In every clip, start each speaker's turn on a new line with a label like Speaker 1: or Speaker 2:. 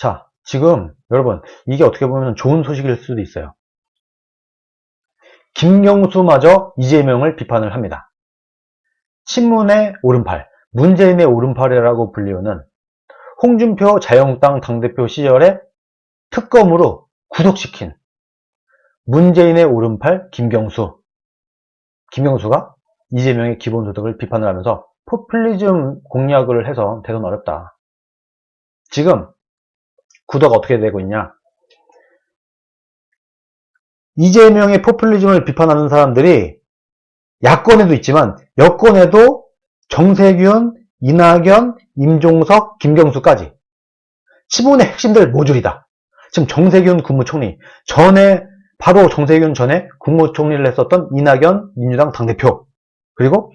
Speaker 1: 자, 지금 여러분 이게 어떻게 보면 좋은 소식일 수도 있어요. 김경수마저 이재명을 비판을 합니다. 친문의 오른팔, 문재인의 오른팔이라고 불리우는 홍준표 자유한국당 당대표 시절에 특검으로 구속시킨 문재인의 오른팔 김경수가 이재명의 기본소득을 비판을 하면서 포퓰리즘 공략을 해서 대선 어렵다. 지금 구도가 어떻게 되고 있냐? 이재명의 포퓰리즘을 비판하는 사람들이 야권에도 있지만 여권에도 정세균, 이낙연, 임종석, 김경수까지 친문의 핵심들 모조리다. 지금 정세균 국무총리 전에 바로 정세균 전에 국무총리를 했었던 이낙연 민주당 당대표, 그리고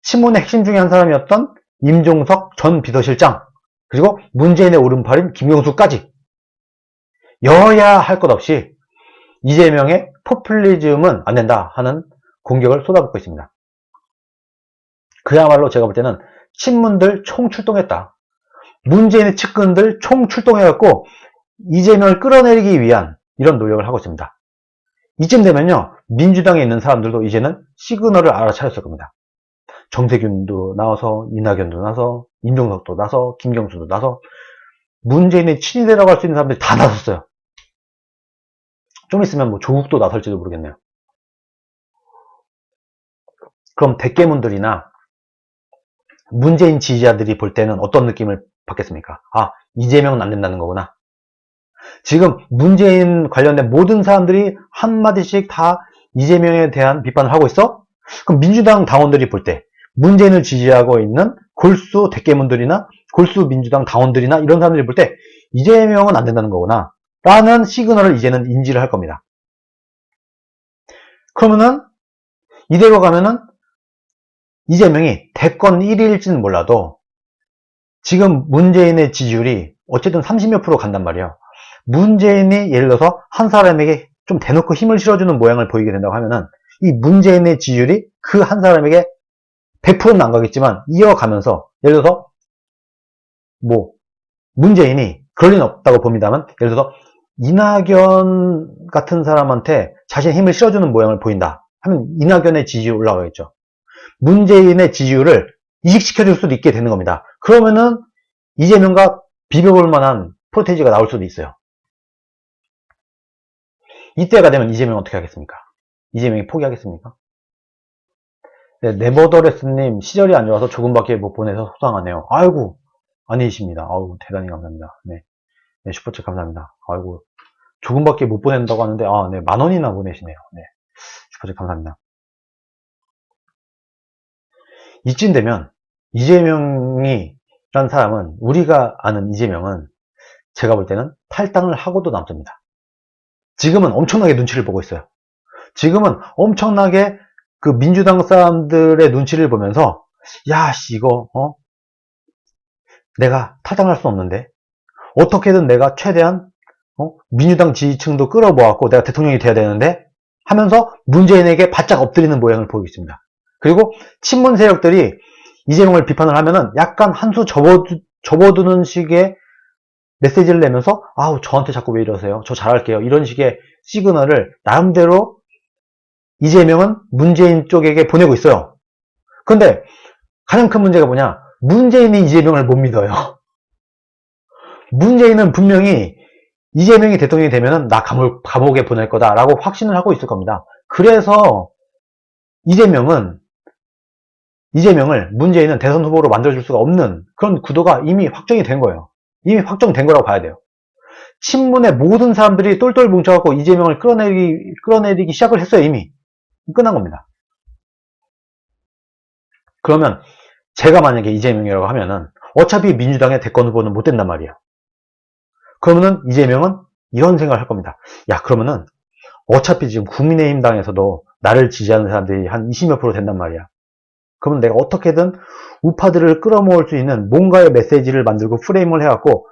Speaker 1: 친문의 핵심 중에 한 사람이었던 임종석 전 비서실장, 그리고 문재인의 오른팔인 김경수까지 여야 할 것 없이 이재명의 포퓰리즘은 안 된다 하는 공격을 쏟아붓고 있습니다. 그야말로 제가 볼 때는 친문들 총출동했다. 문재인의 측근들 총출동해갖고 이재명을 끌어내리기 위한 이런 노력을 하고 있습니다. 이쯤 되면요, 민주당에 있는 사람들도 이제는 시그널을 알아차렸을 겁니다. 정세균도 나와서, 이낙연도 나서, 임종석도 나서, 김경수도 나서, 문재인의 친이 되라고 할 수 있는 사람들이 다 나섰어요. 좀 있으면 뭐 조국도 나설지도 모르겠네요. 그럼 대깨문들이나 문재인 지지자들이 볼 때는 어떤 느낌을 받겠습니까? 아, 이재명은 안 된다는 거구나. 지금 문재인 관련된 모든 사람들이 한마디씩 다 이재명에 대한 비판을 하고 있어? 그럼 민주당 당원들이 볼 때 문재인을 지지하고 있는 골수 대깨문들이나 골수 민주당 당원들이나 이런 사람들이 볼 때 이재명은 안 된다는 거구나 라는 시그널을 이제는 인지를 할 겁니다. 그러면은 이대로 가면은 이재명이 대권 1위일지는 몰라도 지금 문재인의 지지율이 어쨌든 30몇 프로 간단 말이에요. 문재인이 예를 들어서 한 사람에게 좀 대놓고 힘을 실어주는 모양을 보이게 된다고 하면은 이 문재인의 지지율이 그 한 사람에게 100%는 안 가겠지만 이어가면서 예를 들어서 뭐 문재인이 그럴 리는 없다고 봅니다만 예를 들어서 이낙연 같은 사람한테 자신의 힘을 실어주는 모양을 보인다 하면 이낙연의 지지율이 올라가겠죠. 문재인의 지지율을 이식시켜줄 수도 있게 되는 겁니다. 그러면은 이재명과 비벼볼 만한 프로테이지가 나올 수도 있어요. 이때가 되면 이재명은 어떻게 하겠습니까? 이재명이 포기하겠습니까? 네, 네버더레스님 시절이 안 좋아서 조금밖에 못 보내서 속상하네요. 아이고 아니십니다. 아이고 대단히 감사합니다. 네, 네 슈퍼챗 감사합니다. 아이고 조금밖에 못 보낸다고 하는데 네, 10,000원이나 보내시네요. 네, 슈퍼챗 감사합니다. 이쯤 되면 이재명이란 사람은 우리가 아는 이재명은 제가 볼 때는 탈당을 하고도 남습니다. 지금은 엄청나게 눈치를 보고 있어요. 지금은 엄청나게 그 민주당 사람들의 눈치를 보면서 야, 이거 내가 탈당할 수 없는데 어떻게든 내가 최대한 민주당 지지층도 끌어모았고 내가 대통령이 돼야 되는데 하면서 문재인에게 바짝 엎드리는 모양을 보이고 있습니다. 그리고 친문 세력들이 이재명을 비판을 하면은 약간 한 수 접어두는 식의 메시지를 내면서 아우 저한테 자꾸 왜 이러세요? 저 잘할게요. 이런 식의 시그널을 나름대로 이재명은 문재인 쪽에게 보내고 있어요. 그런데 가장 큰 문제가 뭐냐? 문재인이 이재명을 못 믿어요. 문재인은 분명히 이재명이 대통령이 되면은 나 감옥에 보낼 거다라고 확신을 하고 있을 겁니다. 그래서 이재명을 문재인은 대선 후보로 만들어줄 수가 없는 그런 구도가 이미 확정이 된 거예요. 이미 확정된 거라고 봐야 돼요. 친문의 모든 사람들이 똘똘 뭉쳐갖고 이재명을 끌어내리기 시작을 했어요. 이미 끝난 겁니다. 그러면 제가 만약에 이재명이라고 하면은 어차피 민주당의 대권 후보는 못 된단 말이에요. 그러면은 이재명은 이런 생각을 할 겁니다. 야, 그러면은 어차피 지금 국민의힘당에서도 나를 지지하는 사람들이 한 20몇 프로 된단 말이야. 그러면 내가 어떻게든 우파들을 끌어모을 수 있는 뭔가의 메시지를 만들고 프레임을 해갖고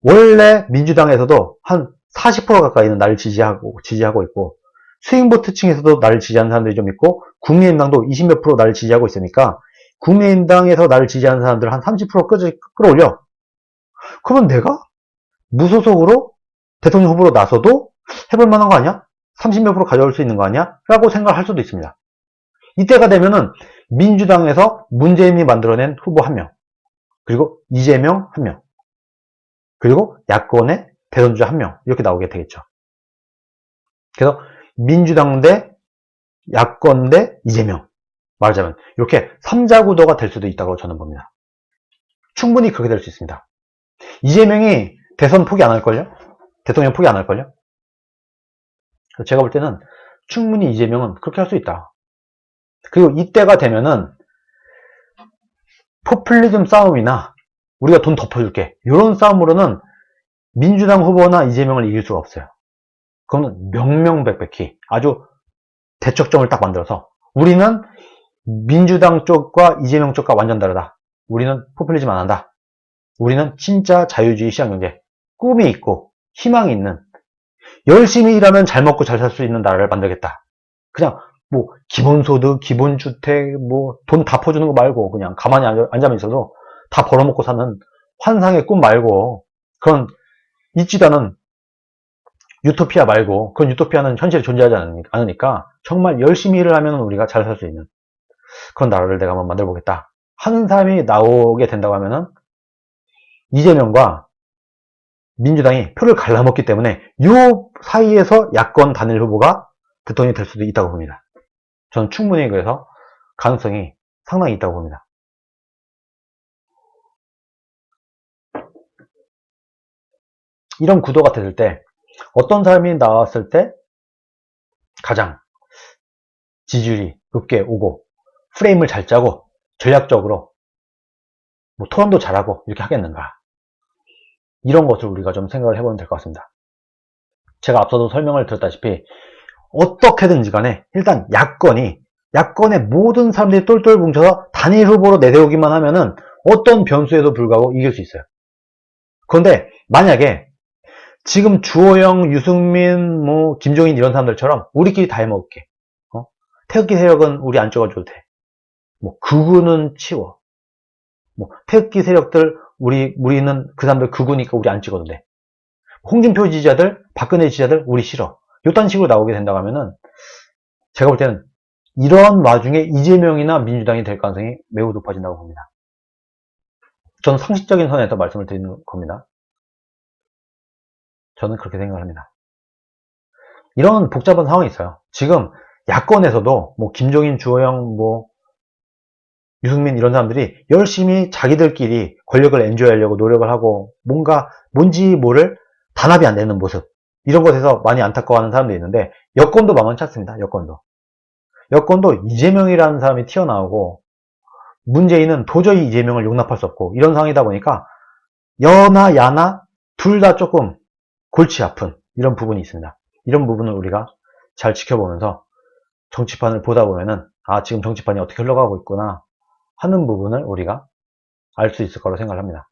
Speaker 1: 원래 민주당에서도 한 40% 가까이는 나를 지지하고 있고 스윙보트 층에서도 나를 지지하는 사람들이 좀 있고 국민의힘당도 20몇 프로 나를 지지하고 있으니까 국민의힘당에서 나를 지지하는 사람들 한 30% 끌어올려. 그러면 내가 무소속으로 대통령 후보로 나서도 해볼 만한 거 아니야? 30몇 프로 가져올 수 있는 거 아니야? 라고 생각할 수도 있습니다. 이때가 되면은 민주당에서 문재인이 만들어낸 후보 1명, 그리고 이재명 1명, 그리고 야권의 대선주자 1명, 이렇게 나오게 되겠죠. 그래서 민주당 대 야권 대 이재명, 말하자면 이렇게 3자 구도가 될 수도 있다고 저는 봅니다. 충분히 그렇게 될 수 있습니다. 이재명이 대선 포기 안 할걸요? 대통령 포기 안 할걸요? 제가 볼 때는 충분히 이재명은 그렇게 할 수 있다. 그리고 이때가 되면은 포퓰리즘 싸움이나 우리가 돈 덮어줄게, 이런 싸움으로는 민주당 후보나 이재명을 이길 수가 없어요. 그거는 명명백백히 아주 대척점을 딱 만들어서 우리는 민주당 쪽과 이재명 쪽과 완전 다르다. 우리는 포퓰리즘 안 한다. 우리는 진짜 자유주의 시장경제, 꿈이 있고 희망이 있는, 열심히 일하면 잘 먹고 잘 살 수 있는 나라를 만들겠다. 그냥 뭐 기본소득, 기본주택, 뭐 돈 다 퍼주는 거 말고 그냥 가만히 앉아만 있어도 다 벌어먹고 사는 환상의 꿈 말고, 그런 있지도 않은 유토피아 말고, 그런 유토피아는 현실에 존재하지 않으니까 정말 열심히 일을 하면 우리가 잘 살 수 있는 그런 나라를 내가 한번 만들어 보겠다 하는 사람이 나오게 된다고 하면은 이재명과 민주당이 표를 갈라먹기 때문에 이 사이에서 야권 단일 후보가 대통령이 될 수도 있다고 봅니다. 저는 충분히 그래서 가능성이 상당히 있다고 봅니다. 이런 구도가 됐을 때 어떤 사람이 나왔을 때 가장 지지율이 높게 오고 프레임을 잘 짜고 전략적으로 뭐 토론도 잘하고 이렇게 하겠는가, 이런 것을 우리가 좀 생각을 해보면 될 것 같습니다. 제가 앞서도 설명을 드렸다시피 어떻게든지 간에 일단 야권의 모든 사람들이 똘똘 뭉쳐서 단일 후보로 내세우기만 하면은 어떤 변수에도 불구하고 이길 수 있어요. 그런데 만약에 지금 주호영, 유승민, 뭐 김종인 이런 사람들처럼 우리끼리 다 해먹을게, 태극기 세력은 우리 안 찍어줘도 돼, 뭐 극우는 치워, 뭐 태극기 세력들 우리는 그 사람들 극우니까 우리 안 찍어도 돼, 홍준표 지지자들, 박근혜 지지자들 우리 싫어, 요딴 식으로 나오게 된다고 하면은 제가 볼 때는 이런 와중에 이재명이나 민주당이 될 가능성이 매우 높아진다고 봅니다. 저는 상식적인 선에서 말씀을 드리는 겁니다. 저는 그렇게 생각을 합니다. 이런 복잡한 상황이 있어요. 지금 야권에서도 뭐 김종인, 주호영, 뭐 유승민 이런 사람들이 열심히 자기들끼리 권력을 엔조이하려고 노력을 하고 뭔지 모를 단합이 안 되는 모습, 이런 것에서 많이 안타까워하는 사람들이 있는데, 여권도 만만치 않습니다. 여권도 이재명이라는 사람이 튀어나오고 문재인은 도저히 이재명을 용납할 수 없고 이런 상황이다 보니까 여나 야나 둘 다 조금 골치 아픈 이런 부분이 있습니다. 이런 부분을 우리가 잘 지켜보면서 정치판을 보다 보면은 지금 정치판이 어떻게 흘러가고 있구나 하는 부분을 우리가 알 수 있을 거라고 생각을 합니다.